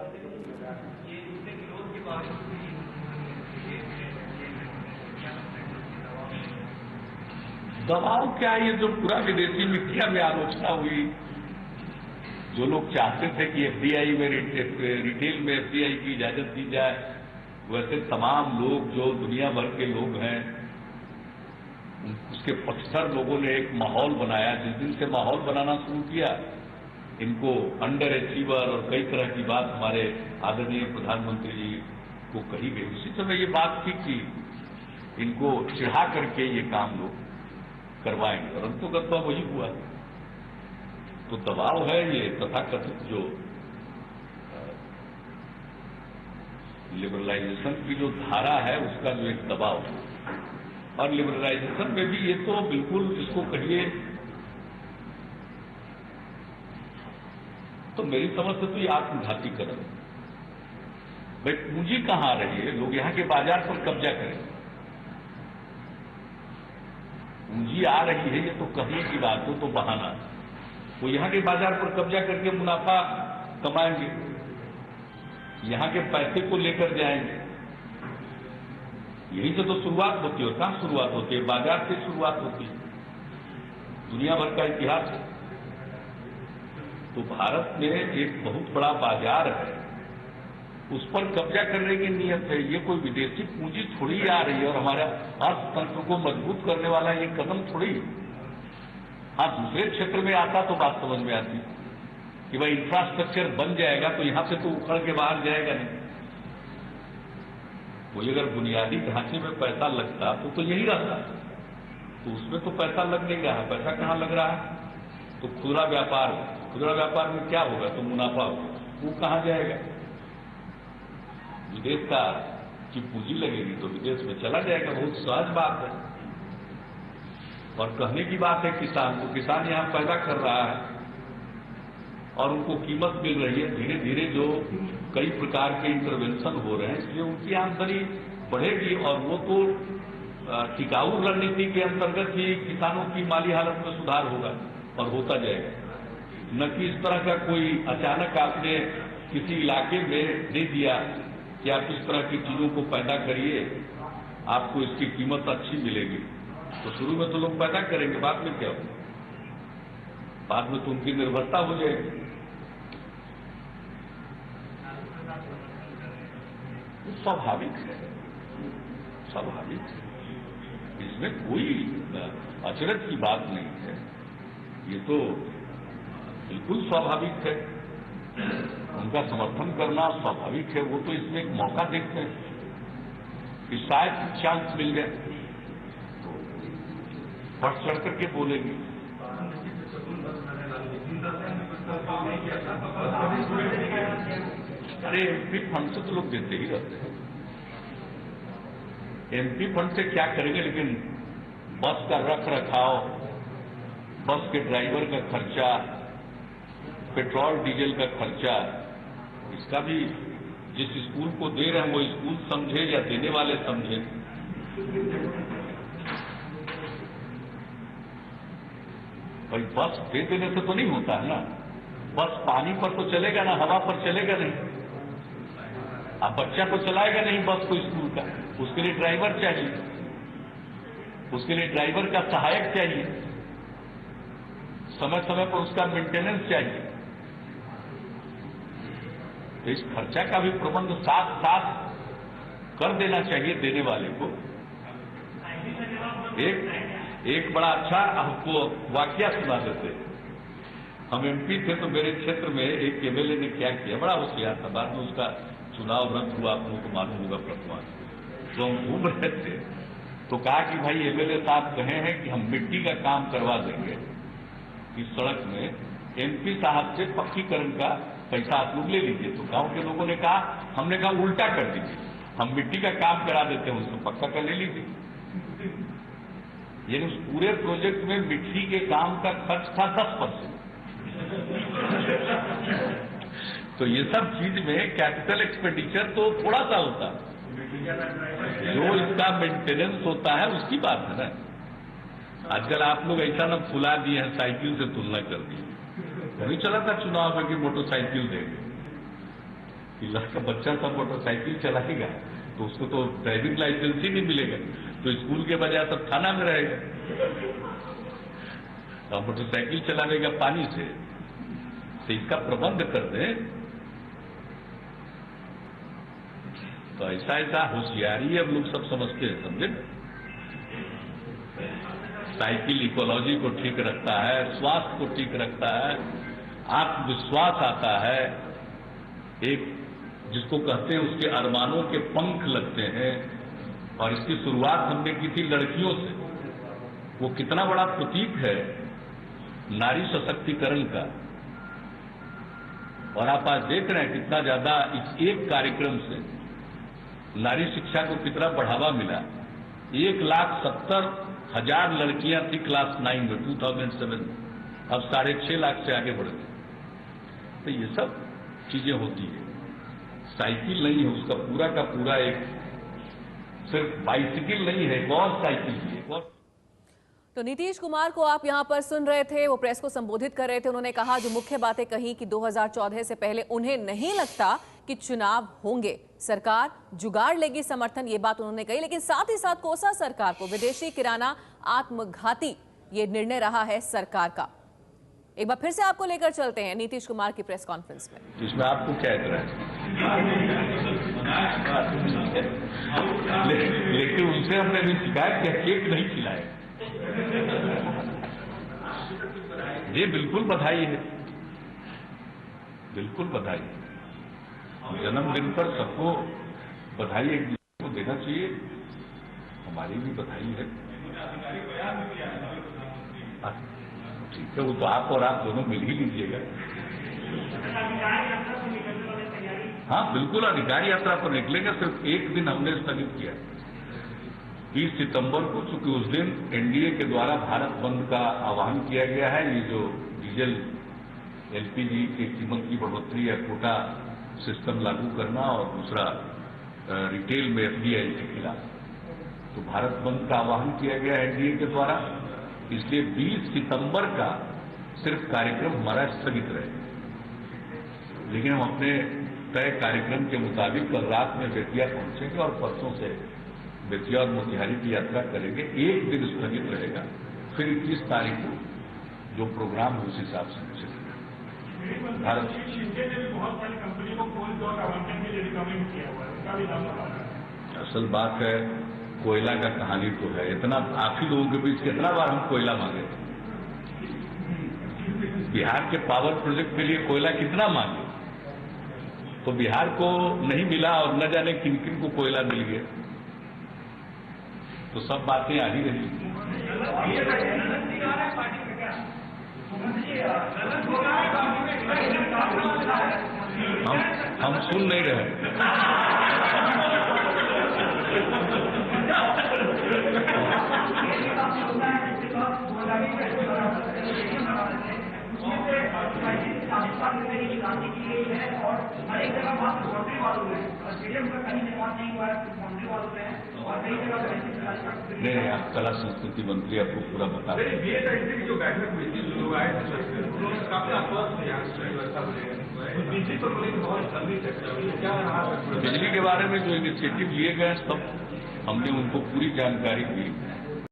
ये इसके विरोध के बावजूद भी दबाव क्या, ये जो पूरा विदेशी मीडिया में आलोचना हुई, जो लोग चाहते थे कि एफडीआई में रिटेल में एफडीआई की इजाजत दी जाए, वैसे तमाम लोग जो दुनिया भर के लोग हैं उसके पक्षधर लोगों ने एक माहौल बनाया। जिस दिन से माहौल बनाना शुरू किया, इनको अंडर अचीवर और कई तरह की बात हमारे आदरणीय प्रधानमंत्री जी को कही गई। उसी समय ये बात थी कि इनको चिढ़ा करके ये काम लोग करवाएंगे, और अंतोगत वही हुआ। तो दबाव है ये तथाकथित जो लिबरलाइजेशन की जो धारा है उसका जो एक दबाव है। और लिबरलाइजेशन में भी ये तो बिल्कुल इसको कहिए तो मेरी समझ से तो ये आत्मघातीकरण। भाई पूंजी कहां आ रही है, लोग यहां के बाजार पर कब्जा करें। पूंजी आ रही है ये तो कहने की बात हो तो बहाना, वो यहां के बाजार पर कब्जा करके मुनाफा कमाएंगे, यहां के पैसे को लेकर जाएंगे। यहीं से तो शुरुआत होती है। और कहां शुरुआत होती है? बाजार से शुरुआत होती है। दुनिया भर का इतिहास है। तो भारत में एक बहुत बड़ा बाजार है, उस पर कब्जा करने की नीयत है। ये कोई विदेशी पूंजी थोड़ी आ रही है और हमारा अर्थतंत्र को मजबूत करने वाला ये कदम थोड़ी है। हाँ, दूसरे क्षेत्र में आता तो बात समझ में आती कि भाई इंफ्रास्ट्रक्चर बन जाएगा तो यहां से तो उखड़ के बाहर जाएगा नहीं। कोई अगर बुनियादी ढांचे में पैसा लगता तो यही रहता, तो उसमें तो पैसा लग नहीं रहा है। पैसा कहां लग रहा है? तो खुदरा व्यापार में क्या होगा? तो मुनाफा होगा, वो कहां जाएगा? विदेश का की पूंजी लगेगी तो विदेश में चला जाएगा। बहुत सहज बात है। और कहने की बात है किसान को, किसान यहां पैदा कर रहा है और उनको कीमत मिल रही है। धीरे धीरे जो कई प्रकार के इंटरवेंशन हो रहे हैं, इसलिए उनकी आमदनी बढ़ेगी और वो तो टिकाऊ रणनीति के अंतर्गत ही किसानों की माली हालत में सुधार होगा और होता जाएगा। न कि इस तरह का कोई अचानक आपने किसी इलाके में दे दिया कि आप इस तरह की चीजों को पैदा करिए, आपको इसकी कीमत अच्छी मिलेगी। तो शुरू में तो लोग पैदा करेंगे, बाद में क्या होगा? बाद में तो उनकी निर्भरता हो जाएगी। स्वाभाविक है, स्वाभाविक है। इसमें कोई अचरज की बात नहीं है। ये तो बिल्कुल स्वाभाविक है। उनका समर्थन करना स्वाभाविक है। वो तो इसमें एक मौका देखते हैं कि शायद चांस मिल गया तो बढ़ चढ़ करके बोलेंगे। अरे एमपी फंड से तो लोग देते ही रहते हैं। एमपी फंड से क्या करेंगे? लेकिन बस का रख रखाव, बस के ड्राइवर का खर्चा, पेट्रोल डीजल का खर्चा, इसका भी जिस स्कूल को दे रहे हैं वो स्कूल समझे या देने वाले समझे। भाई बस दे देने से तो नहीं होता है ना। बस पानी पर तो चलेगा ना, हवा पर चलेगा नहीं। अब बच्चा को चलाएगा नहीं बस को स्कूल का, उसके लिए ड्राइवर चाहिए, उसके लिए ड्राइवर का सहायक चाहिए, समय समय पर उसका मेंटेनेंस चाहिए। तो इस खर्चा का भी प्रबंध साथ साथ कर देना चाहिए देने वाले को। एक बड़ा अच्छा आपको वाकया सुना देते। हम एमपी थे तो मेरे क्षेत्र में एक एमएलए ने क्या किया, बड़ा होशियार था। बाद में उसका चुनाव रद्द हुआ, आप लोगों को मालूम होगा प्रथमा। तो हम घूम रहे थे तो कहा कि भाई एमएलए साहब कहे हैं कि हम मिट्टी का काम करवा देंगे इस सड़क में। एमपी साहब से पक्कीकरण का पैसा आप लोग ले लीजिए। तो गांव के लोगों ने कहा, हमने कहा उल्टा कर दीजिए, हम मिट्टी का काम करा देते हैं, उसको पक्का कर ले लीजिए। यानी उस पूरे प्रोजेक्ट में मिट्टी के काम का खर्च था 10%। तो ये सब चीज में कैपिटल एक्सपेंडिचर तो थोड़ा सा होता है, जो इसका मेंटेनेंस होता है उसकी बात है ना। आजकल आप लोग ऐसा ना फुला दिए हैं, साइकिल से तुलना कर दी। नहीं चला था चुनाव में कि मोटरसाइकिल देंगे, कि लड़का बच्चा सब मोटरसाइकिल चलाएगा तो उसको तो ड्राइविंग लाइसेंस ही नहीं मिलेगा, तो स्कूल के बजाय सब थाना में रहेगा। और मोटरसाइकिल चलावेगा पानी से, तो इसका प्रबंध कर दें। तो ऐसा ऐसा होशियारी अब लोग सब समझते हैं, समझे। साइकिल इकोलॉजी को ठीक रखता है, स्वास्थ्य को ठीक रखता है, आत्मविश्वास आता है, एक जिसको कहते हैं उसके अरमानों के पंख लगते हैं। और इसकी शुरुआत हमने की थी लड़कियों से। वो कितना बड़ा प्रतीक है नारी सशक्तिकरण का। और आप आज देख रहे हैं कितना ज्यादा इस एक कार्यक्रम से नारी शिक्षा को कितना बढ़ावा मिला। 1,70,000 लड़कियां थी क्लास 9 में 2007, अब 6.5 लाख से आगे बढ़ गई। तो ये सब चीजें होती है। साइकिल नहीं है, उसका पूरा का पूरा एक सिर्फ बाइसिकल नहीं है, बहुत साइकिल भी है। तो नीतीश कुमार को आप यहां पर सुन रहे थे, वो प्रेस को संबोधित कर रहे थे। उन्होंने कहा जो मुख्य बातें कही कि 2014 से पहले उन्हें नहीं लगता कि चुनाव होंगे, सरकार जुगाड़ लेगी समर्थन, ये बात उन्होंने कही। लेकिन साथ ही साथ कोसा सरकार को विदेशी किराना आत्मघाती ये निर्णय रहा है सरकार का। एक बार फिर से आपको लेकर चलते हैं नीतीश कुमार की प्रेस कॉन्फ्रेंस में। इसमें आपको क्या इतराज लेकिन उनसे हमने भी शिकायत किया, केक नहीं खिलाए। ये बिल्कुल बधाई है, बिल्कुल बधाई। जन्मदिन पर सबको बधाई एक दूसरे को देना चाहिए, हमारी भी बधाई है। ठीक है, वो तो आप और आप दोनों मिल ही लीजिएगा। हाँ बिल्कुल, अधिकारी यात्रा पर निकलेंगे। सिर्फ एक दिन हमने स्थगित किया 30 सितंबर को, चूंकि उस दिन एनडीए के द्वारा भारत बंद का आह्वान किया गया है। ये जो डीजल एलपीजी की कीमत की बढ़ोतरी या कोटा सिस्टम लागू करना और दूसरा रिटेल में एफडीआई के खिलाफ, तो भारत बंद का आह्वान किया गया एनडीए के द्वारा। इसलिए 20 सितंबर का सिर्फ कार्यक्रम हमारा स्थगित रहेगा। लेकिन हम अपने तय कार्यक्रम के मुताबिक कल रात में बेतिया पहुंचेंगे और परसों से बेतिया और मोतिहारी की यात्रा करेंगे। एक दिन स्थगित रहेगा, फिर 21 तारीख को जो प्रोग्राम है उस हिसाब से चलेगा। भारत बहुत सारी कंपनी को कोल ब्लॉक आवंटन के लिए रिकमेंड किया हुआ है, उसका भी दाम लगा। असल बात है, कोयला का कहानी तो है। इतना आप ही लोगों के बीच कितना बार हम कोयला मांगे थे। बिहार के पावर प्रोजेक्ट के लिए कोयला कितना मांगे, तो बिहार को नहीं मिला और न जाने किन किन को कोयला मिल गया। तो सब बातें आ ही रही। हम सुन नहीं रहे। नहीं, आप कला संस्कृति मंत्री आपको पूरा बता दें। जो बैठक हुई थी, जो लोग आए थे उन्होंने काफी आश्वस्त किया बिजली के बारे में जो इनिशिएटिव लिए गए सब हमने उनको पूरी जानकारी दी।